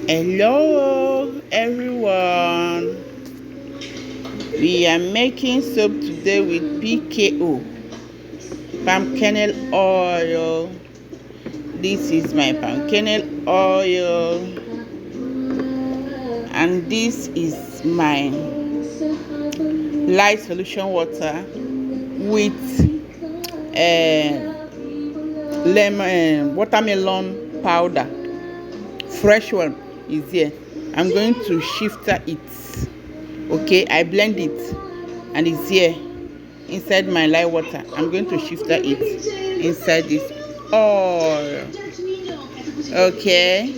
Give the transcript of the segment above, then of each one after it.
Hello everyone, we are making soap today with PKO, palm kernel oil. This is my palm kernel oil, and this is my light solution water with lemon watermelon powder. Fresh one is here. I'm going to shifter it. Okay, I blend it and it's here inside my light water. I'm going to shifter it inside this oil. Okay,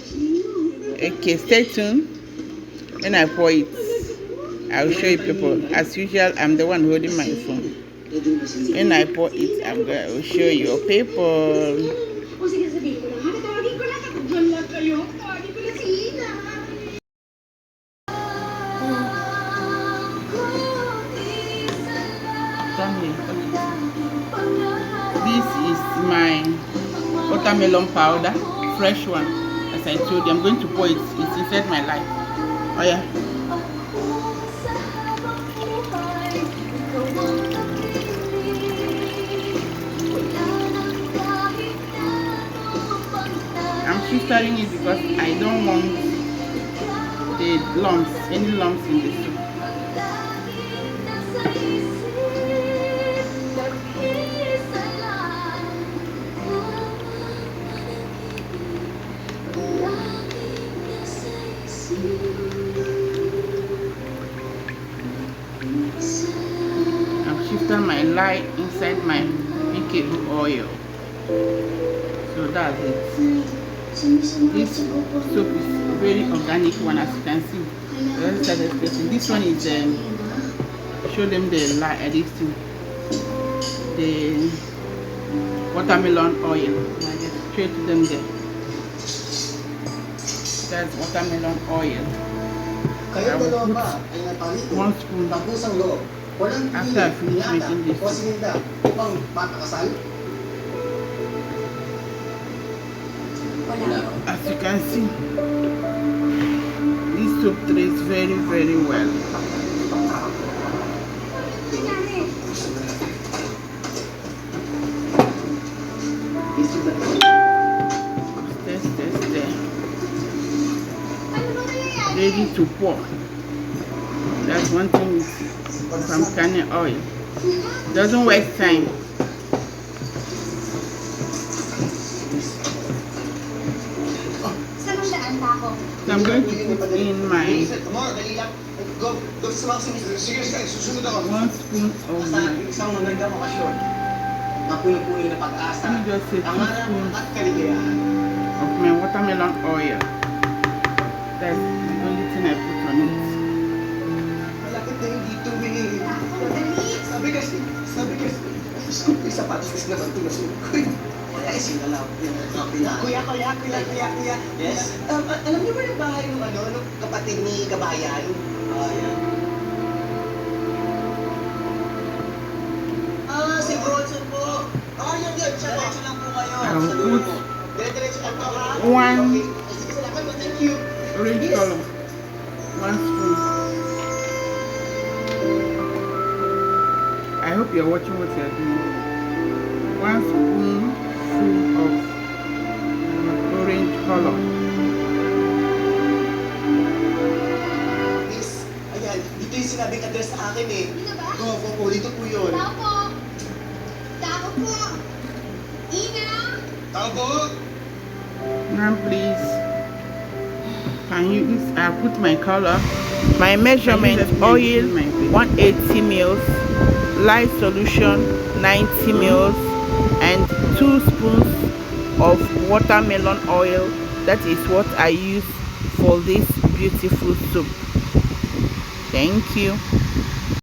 stay tuned. When I pour it, I'll show you people. As usual, I'm the one holding my phone. When I pour it, I'm going to show you people. This is my watermelon powder, fresh one. As I told you, I'm going to pour it. It's inside my light. Oh yeah. I'm filtering it because I don't want the lumps, any lumps in the soup. I've shifted my light inside my PKO oil. So that's it. This soap is very organic one, as you can see. This one is show them the light addition, the watermelon oil. I just straight to them there. That's watermelon oil. I will put 1 spoon after I finish making this. As you can see, this soap trays very, very well. Stay. Ready to pour. That's one thing from kernel oil. Doesn't waste time. So I'm going to put in my 1 spoon of my, let me just say 2 spoons of my watermelon oil. That's the only thing I put on it. Kuya. Yes? Alam niyo ba yung bahay ng nung kapatid ni Kabayan? Yan. Si Bronson po. Yan. Diretso lang po kayo. Sa dulo po. Diretso lang po ha? 1 Sige, salamat po. Thank you. orange color. 1 spoon. I hope you're watching what you're doing. 1 spoon full of orange color. Miss, ayan, dito yung sinabing address sa akin eh. Dito ba? Oo, dito po yun. Tao po! Ina! Tao po! Now please, can you use, I put my color, my measurement oil 180 ml, light solution 90 ml, and 2 spoons of watermelon oil. That is what I use for this beautiful soup. Thank you.